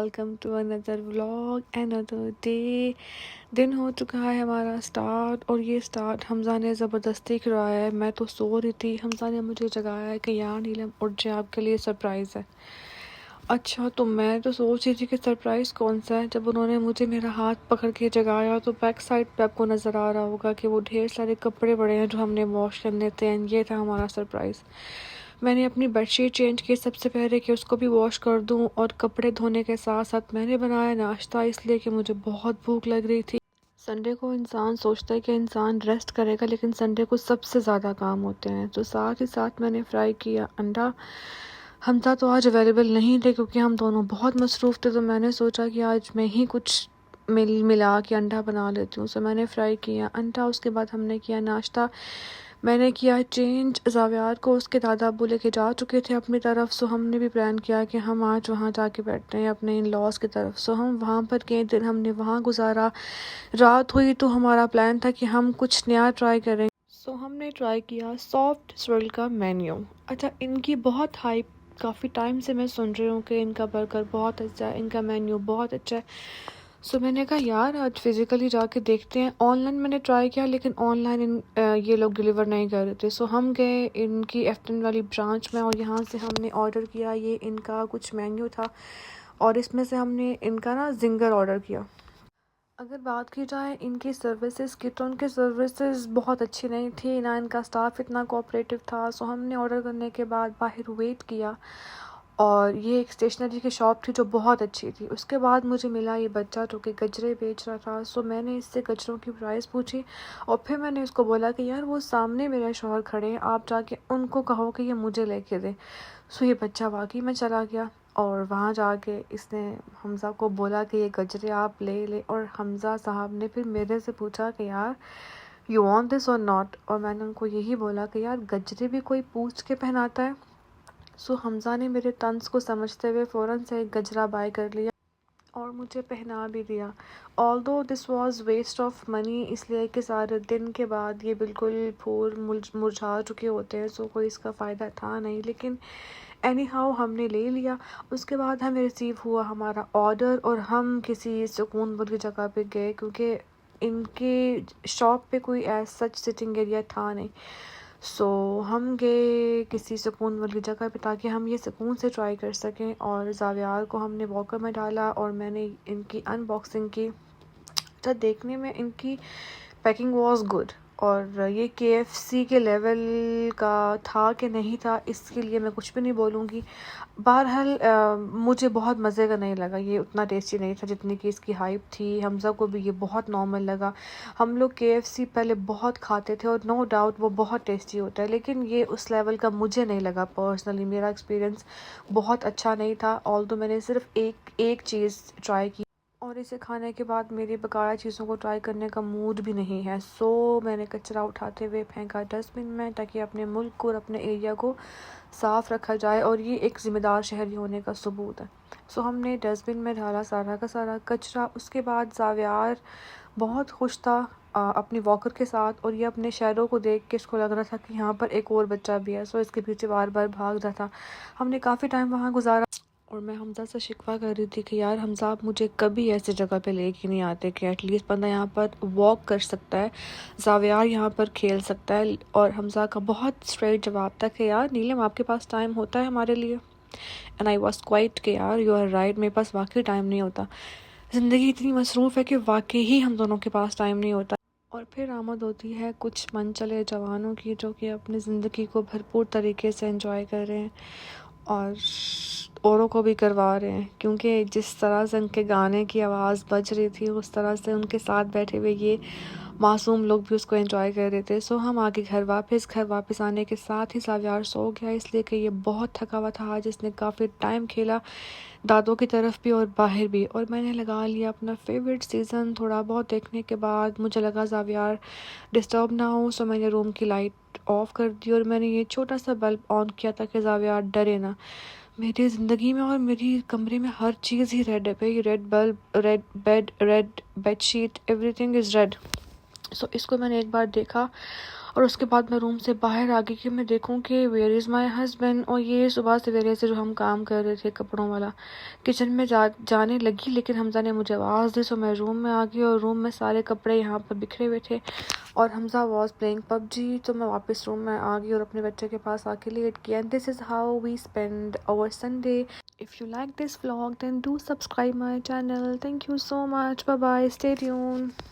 Welcome to another vlog another day. दिन हो चुका है हमारा स्टार्ट, और ये स्टार्ट हमज़ा ने ज़बरदस्ती कराया है। मैं तो सो रही थी, हमज़ा ने मुझे जगाया है कि यार नीलम उठ जाए, आपके लिए सरप्राइज़ है। अच्छा, तो मैं तो सोच रही थी कि सरप्राइज़ कौन सा है। जब उन्होंने मुझे मेरा हाथ पकड़ के जगाया तो बैक साइड पे आपको नज़र आ रहा होगा कि वो ढेर सारे कपड़े पड़े हैं जो हमने वॉश करने थे, एंड ये था हमारा सरप्राइज़। मैंने अपनी बेडशीट चेंज की सबसे पहले कि उसको भी वॉश कर दूं, और कपड़े धोने के साथ साथ मैंने बनाया नाश्ता, इसलिए कि मुझे बहुत भूख लग रही थी। संडे को इंसान सोचता है कि इंसान रेस्ट करेगा, लेकिन संडे को सबसे ज़्यादा काम होते हैं। तो साथ ही साथ मैंने फ्राई किया अंडा। हमजा तो आज अवेलेबल नहीं थे क्योंकि हम दोनों बहुत मसरूफ़ थे, तो मैंने सोचा कि आज मैं ही कुछ मिला के अंडा बना लेती हूँ। सो मैंने फ्राई किया अंडा, उसके बाद हमने किया नाश्ता। मैंने किया चेंज ज़ावियार को, उसके दादा अब्बू लेके जा चुके थे अपनी तरफ। सो हमने भी प्लान किया कि हम आज वहाँ जाके बैठते हैं अपने इन लॉज की तरफ। सो हम वहाँ पर कई दिन हमने वहाँ गुजारा। रात हुई तो हमारा प्लान था कि हम कुछ नया ट्राई करें। सो हमने ट्राई किया सॉफ्ट स्विरल का मेन्यू। अच्छा, इनकी बहुत हाइप काफ़ी टाइम से मैं सुन रही हूँ कि इनका बर्गर बहुत अच्छा है, इनका मेन्यू बहुत अच्छा है। सो मैंने कहा यार आज फिज़िकली जाके देखते हैं। ऑनलाइन मैंने ट्राई किया, लेकिन ऑनलाइन ये लोग डिलीवर नहीं कर रहे थे। सो हम गए इनकी एफ्टन वाली ब्रांच में, और यहाँ से हमने ऑर्डर किया। ये इनका कुछ मेन्यू था, और इसमें से हमने इनका ना जिंगर ऑर्डर किया। अगर बात की जाए इनकी सर्विसेज की, तो उनकी सर्विसेज बहुत अच्छी नहीं थी, ना इनका स्टाफ इतना कोऑपरेटिव था। सो हमने ऑर्डर करने के बाद बाहर वेट किया, और ये एक स्टेशनरी की शॉप थी जो बहुत अच्छी थी। उसके बाद मुझे मिला ये बच्चा जो कि गजरे बेच रहा था। सो मैंने इससे गजरों की प्राइस पूछी, और फिर मैंने इसको बोला कि यार वो सामने मेरे शौहर खड़े हैं, आप जाके उनको कहो कि ये मुझे लेके दे। सो ये बच्चा वाकई में चला गया, और वहाँ जाके इसने हमज़ा को बोला कि ये गजरे आप ले ले। और हमज़ा साहब ने फिर मेरे से पूछा कि यार यू वांट दिस और नॉट, और मैंने उनको यही बोला कि यार गजरे भी कोई पूछ के पहनाता है। सो हमज़ा ने मेरे तंज को समझते हुए फ़ौरन से एक गजरा बाय कर लिया और मुझे पहना भी दिया। Although this was waste of money, इसलिए कि सारे दिन के बाद ये बिल्कुल फूल मुरझा चुके होते हैं। सो कोई इसका फ़ायदा था नहीं, लेकिन एनी हाउ हमने ले लिया। उसके बाद हमें रिसीव हुआ हमारा ऑर्डर, और हम किसी सुकून वाली जगह पे गए, क्योंकि इनके शॉप पे कोई एज सच सिटिंग एरिया था नहीं। सो हम गए किसी सुकून वाली जगह पे ताकि हम ये सुकून से ट्राई कर सकें। और ज़ावियार को हमने वॉकर में डाला, और मैंने इनकी अनबॉक्सिंग की। तो देखने में इनकी पैकिंग वॉज गुड, और ये KFC के लेवल का था कि नहीं था, इसके लिए मैं कुछ भी नहीं बोलूँगी। बहरहाल मुझे बहुत मज़े का नहीं लगा, ये उतना टेस्टी नहीं था जितनी कि इसकी हाइप थी। हमज़ा को भी ये बहुत नॉर्मल लगा। हम लोग KFC पहले बहुत खाते थे, और नो डाउट वो बहुत टेस्टी होता है, लेकिन ये उस लेवल का मुझे नहीं लगा। पर्सनली मेरा एक्सपीरियंस बहुत अच्छा नहीं था। ऑल्दो मैंने सिर्फ एक चीज़ ट्राई की, और इसे खाने के बाद मेरी बकाया चीज़ों को ट्राई करने का मूड भी नहीं है। सो मैंने कचरा उठाते हुए फेंका डस्टबिन में, ताकि अपने मुल्क को और अपने एरिया को साफ़ रखा जाए, और ये एक ज़िम्मेदार शहरी होने का सबूत है। सो हमने डस्टबिन में डाला सारा का सारा कचरा। उसके बाद ज़ावियार बहुत खुश था अपनी वॉकर के साथ, और ये अपने शैडो को देख के इसको लग रहा था कि यहाँ पर एक और बच्चा भी है। सो इसके पीछे बार बार भाग रहा था। हमने काफ़ी टाइम वहाँ गुजारा, और मैं हमज़ा से शिकवा कर रही थी कि यार हमज़ा आप मुझे कभी ऐसी जगह पे लेके नहीं आते कि एटलीस्ट बंदा यहाँ पर वॉक कर सकता है, ज़ावियार यहाँ पर खेल सकता है। और हमज़ा का बहुत स्ट्रेट जवाब था कि यार नीलम आपके पास टाइम होता है हमारे लिए। एंड आई वॉज क्वाइट कि यार यू आर राइट, मेरे पास वाकई टाइम नहीं होता। ज़िंदगी इतनी मसरूफ़ है कि वाकई ही हम दोनों के पास टाइम नहीं होता। और फिर आमद होती है कुछ मनचले जवानों की, जो कि अपनी ज़िंदगी को भरपूर तरीके से एंजॉय कर रहे हैं, और औरों को भी करवा रहे हैं, क्योंकि जिस तरह से उनके गाने की आवाज़ बज रही थी, उस तरह से उनके साथ बैठे हुए ये मासूम लोग भी उसको एंजॉय कर रहे थे। सो हम आगे घर वापस आने के साथ ही ज़ावियार सो गया, इसलिए कि ये बहुत थका हुआ था। आज इसने काफ़ी टाइम खेला, दादों की तरफ भी और बाहर भी। और मैंने लगा लिया अपना फेवरेट सीज़न। थोड़ा बहुत देखने के बाद मुझे लगा ज़ावियार डिस्टर्ब ना हो, सो मैंने रूम की लाइट ऑफ कर दी, और मैंने ये छोटा सा बल्ब ऑन किया ताकि ज़ावियार डरे ना। मेरी ज़िंदगी में और मेरी कमरे में हर चीज़ ही रेड है भाई। Red bulb, red bed, red bedsheet, everything is red. So इसको मैंने एक बार देखा और उसके बाद मैं रूम से बाहर आ गई कि मैं देखूं कि वेयर इज़ माय हस्बैंड। और ये सुबह सवेरे से जो हम काम कर रहे थे कपड़ों वाला, किचन में जाने लगी, लेकिन हमजा ने मुझे आवाज़ दी। सो मैं रूम में आ गई और रूम में सारे कपड़े यहाँ पर बिखरे हुए थे और हमजा वॉज प्लेइंग पबजी। तो मैं वापस रूम में आ गई और अपने बच्चे के पास आके लेट किया। And this is how we spend our Sunday. If you like this vlog, then do subscribe my channel. Thank you so much. Bye bye. Stay tuned.